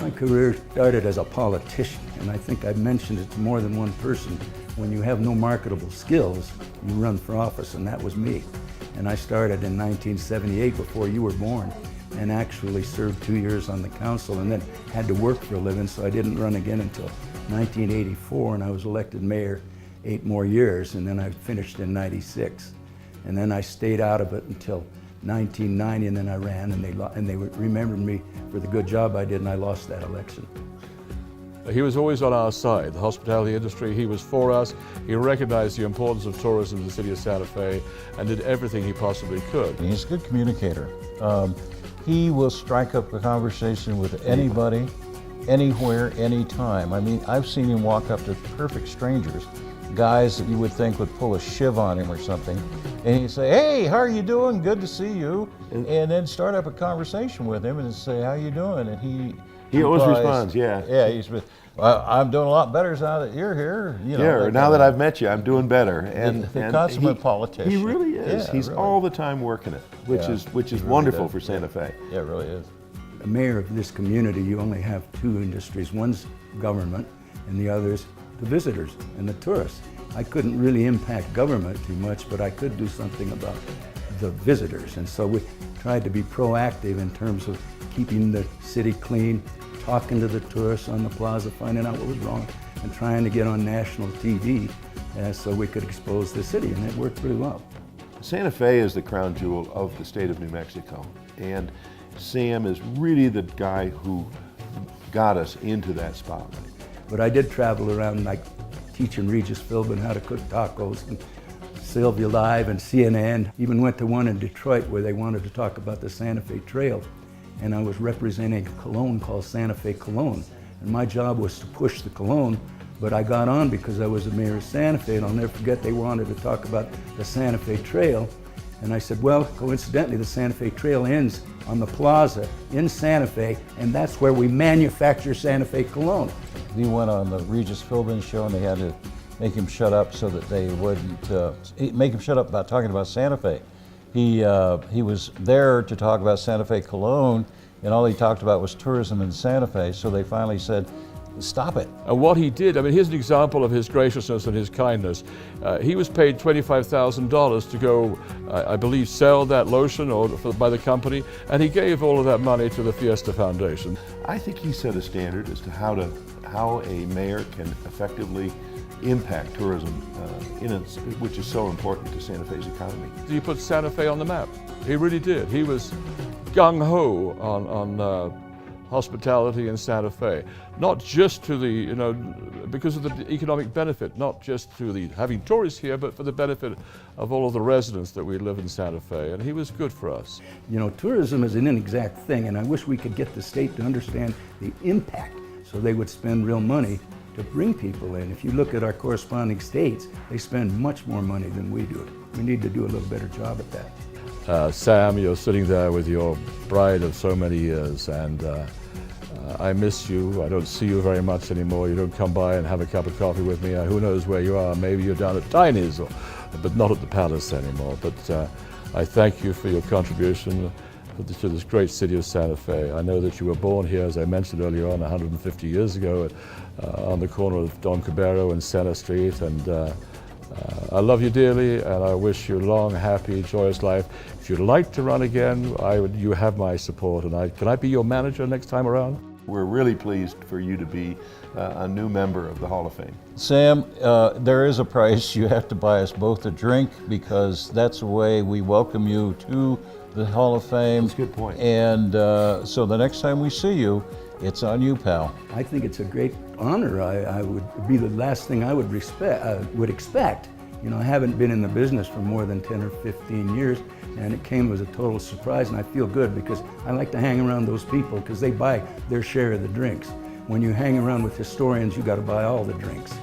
My career started as a politician, and I think I've mentioned it to more than one person. When you have no marketable skills, you run for office, and that was me. And I started in 1978 before you were born, and actually served 2 years on the council and then had to work for a living, so I didn't run again until 1984, and I was elected mayor 8 more years, and then I finished in 96. And then I stayed out of it until 1990, and then I ran, and they remembered me for the good job I did, and I lost that election. He was always on our side, the hospitality industry. He was for us. He recognized the importance of tourism in the city of Santa Fe and did everything he possibly could. He's a good communicator. He will strike up a conversation with anybody, anywhere, anytime. I mean, I've seen him walk up to perfect strangers, guys that you would think would pull a shiv on him or something, and he'd say, "Hey, how are you doing? Good to see you," and then start up a conversation with him and say, "How you doing?" And he always responds, yeah. Yeah, well, I'm doing a lot better now that you're here. You know, yeah, or now that I've met you, I'm doing better. And the consummate politician. He really is. Yeah, He's really. all the time working it, which is wonderful for Santa Fe. Yeah, it really is. A mayor of this community, you only have 2 industries. One's government, and the other's the visitors and the tourists. I couldn't really impact government too much, but I could do something about the visitors. And so we tried to be proactive in terms of keeping the city clean, talking to the tourists on the plaza, finding out what was wrong, and trying to get on national TV so we could expose the city, and it worked pretty well. Santa Fe is the crown jewel of the state of New Mexico, and Sam is really the guy who got us into that spotlight. But I did travel around, like teaching Regis Philbin how to cook tacos, and Sylvia Live and CNN. Even went to one in Detroit where they wanted to talk about the Santa Fe Trail, and I was representing a cologne called Santa Fe Cologne. And my job was to push the cologne, but I got on because I was the mayor of Santa Fe, and I'll never forget they wanted to talk about the Santa Fe Trail. And I said, well, coincidentally, the Santa Fe Trail ends on the plaza in Santa Fe, and that's where we manufacture Santa Fe Cologne. He went on the Regis Philbin show, and they had to make him shut up so that they wouldn't make him shut up about talking about Santa Fe. He was there to talk about Santa Fe Cologne, and all he talked about was tourism in Santa Fe, so they finally said, stop it. And what he did, I mean, here's an example of his graciousness and his kindness. He was paid $25,000 to go, I believe, sell that lotion by the company, and he gave all of that money to the Fiesta Foundation. I think he set a standard as to how a mayor can effectively impact tourism, which is so important to Santa Fe's economy. He put Santa Fe on the map. He really did. He was gung-ho on hospitality in Santa Fe, not just to the, because of the economic benefit, not just to the having tourists here, but for the benefit of all of the residents that we live in Santa Fe, and he was good for us. Tourism is an inexact thing, and I wish we could get the state to understand the impact so they would spend real money to bring people in. If you look at our corresponding states, they spend much more money than we do. We need to do a little better job at that. Sam, you're sitting there with your bride of so many years, and I miss you. I don't see you very much anymore. You don't come by and have a cup of coffee with me. Who knows where you are? Maybe you're down at Tiny's, but not at the Palace anymore. But I thank you for your contribution to this great city of Santa Fe. I know that you were born here, as I mentioned earlier on, 150 years ago, on the corner of Don Cabero and Center Street, and I love you dearly, and I wish you a long, happy, joyous life. If you'd like to run again, you have my support, and can I be your manager next time around? We're really pleased for you to be a new member of the Hall of Fame. Sam, there is a price. You have to buy us both a drink, because that's the way we welcome you to the Hall of Fame. That's a good point. And so the next time we see you, it's on you, pal. I think it's a great honor. I would be the last thing I would expect. I haven't been in the business for more than 10 or 15 years, and it came as a total surprise, and I feel good because I like to hang around those people because they buy their share of the drinks. When you hang around with historians, you got to buy all the drinks.